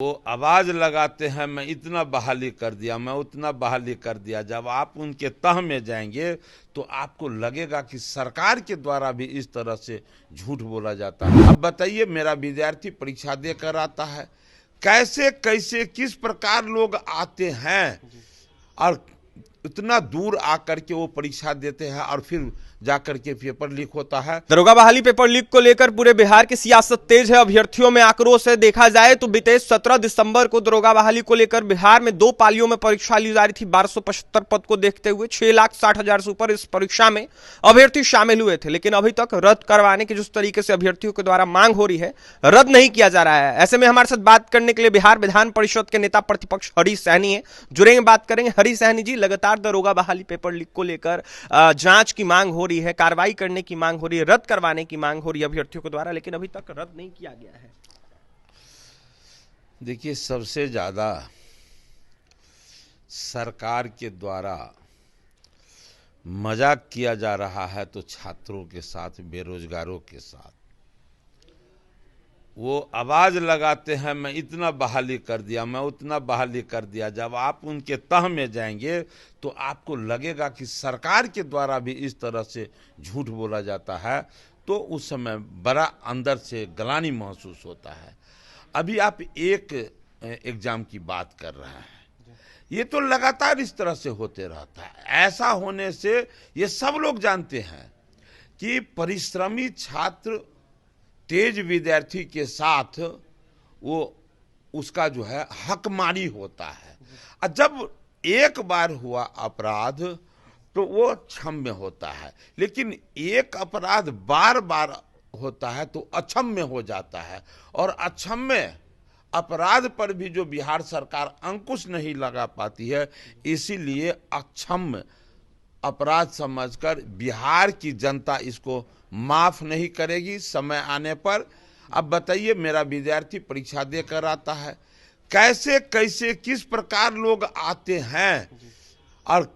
वो आवाज लगाते हैं, मैं इतना बहाली कर दिया, मैं उतना बहाली कर दिया। जब आप उनके तह में जाएंगे तो आपको लगेगा कि सरकार के द्वारा भी इस तरह से झूठ बोला जाता है। अब बताइए, मेरा विद्यार्थी परीक्षा देकर आता है, कैसे कैसे किस प्रकार लोग आते हैं और इतना दूर आकर के वो परीक्षा देते हैं और फिर जाकर के पेपर लीक होता है। दरोगा बहाली पेपर लीक को लेकर पूरे बिहार की सियासत तेज है। अभ्यर्थियों में आक्रोश है। देखा जाए तो बीते 17 दिसंबर को दरोगा बहाली को लेकर बिहार में 2 पालियों में परीक्षा ली जा रही थी। 1275 पद को देखते हुए 6,60,000 से ऊपर इस परीक्षा में अभ्यर्थी शामिल हुए थे, लेकिन अभी तक रद्द करवाने की जिस तरीके से अभ्यर्थियों के द्वारा मांग हो रही है, रद्द नहीं किया जा रहा है। ऐसे में हमारे साथ बात करने के लिए बिहार विधान परिषद के नेता प्रतिपक्ष हरी सहनी है, जुड़ेंगे, बात करेंगे। हरी सहनी जी, लगातार दरोगा बहाली पेपर लीक को लेकर जांच की मांग हो रही है, कार्रवाई करने की मांग हो रही है, रद्द करवाने की मांग हो रही है अभ्यर्थियों के द्वारा, लेकिन अभी तक रद्द नहीं किया गया है। देखिए, सबसे ज्यादा सरकार के द्वारा मजाक किया जा रहा है तो छात्रों के साथ, बेरोजगारों के साथ। वो आवाज लगाते हैं, मैं इतना बहाली कर दिया, मैं उतना बहाली कर दिया। जब आप उनके तह में जाएंगे तो आपको लगेगा कि सरकार के द्वारा भी इस तरह से झूठ बोला जाता है, तो उस समय बड़ा अंदर से ग्लानि महसूस होता है। अभी आप एक एग्जाम की बात कर रहे हैं, ये तो लगातार इस तरह से होते रहता है। ऐसा होने से ये सब लोग जानते हैं कि परिश्रमी छात्र, तेज विद्यार्थी के साथ वो उसका जो है हकमारी होता है। और जब एक बार हुआ अपराध तो वो क्षम्य होता है, लेकिन एक अपराध बार बार होता है तो अक्षम्य हो जाता है। और अक्षम्य अपराध पर भी जो बिहार सरकार अंकुश नहीं लगा पाती है, इसीलिए अक्षम्य अपराध समझकर बिहार की जनता इसको माफ नहीं करेगी समय आने पर। अब बताइए, मेरा विद्यार्थी परीक्षा देकर आता है, कैसे कैसे किस प्रकार लोग आते हैं और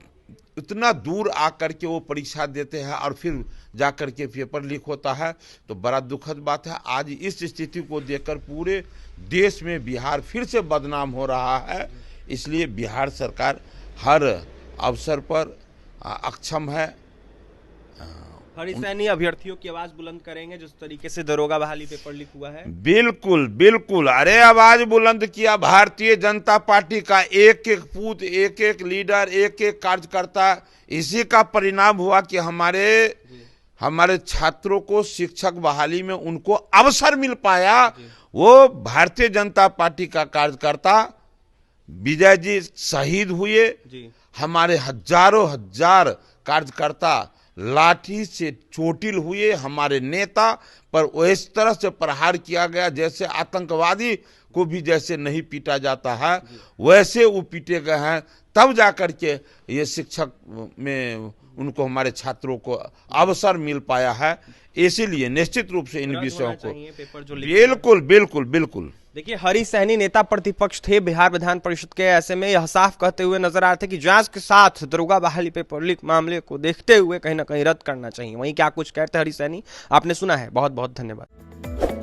इतना दूर आकर के वो परीक्षा देते हैं और फिर जाकर के पेपर लीक होता है, तो बड़ा दुखद बात है। आज इस स्थिति को देखकर पूरे देश में बिहार फिर से बदनाम हो रहा है। इसलिए बिहार सरकार हर अवसर पर अक्षम है। हरी सहनी, अभ्यर्थियों की आवाज बुलंद करेंगे जिस तरीके से दरोगा बहाली पेपर लीक हुआ है। बिल्कुल बिल्कुल, अरे आवाज बुलंद किया। भारतीय जनता पार्टी का एक एक पूत, एक एक लीडर, एक एक कार्यकर्ता, इसी का परिणाम हुआ कि हमारे छात्रों को शिक्षक बहाली में उनको अवसर मिल पाया। वो भारतीय जनता पार्टी का कार्यकर्ता विजय जी शहीद हुए, हमारे हजारों हजार कार्यकर्ता लाठी से चोटिल हुए, हमारे नेता पर इस तरह से प्रहार किया गया जैसे आतंकवादी को भी जैसे नहीं पीटा जाता है वैसे वो पीटे गए हैं। तब जाकर के ये शिक्षक में उनको, हमारे छात्रों को अवसर मिल पाया है। इसीलिए निश्चित रूप से इन विषयों को बिल्कुल बिल्कुल बिल्कुल। देखिए, हरी सहनी नेता प्रतिपक्ष थे बिहार विधान परिषद के। ऐसे में यह साफ कहते हुए नजर आ रहे थे कि जांच के साथ दरोगा बहाली पेपर लीक मामले को देखते हुए कहीं ना कहीं रद्द करना चाहिए। वहीं क्या कुछ कहते हैं हरी सहनी, आपने सुना है। बहुत बहुत धन्यवाद।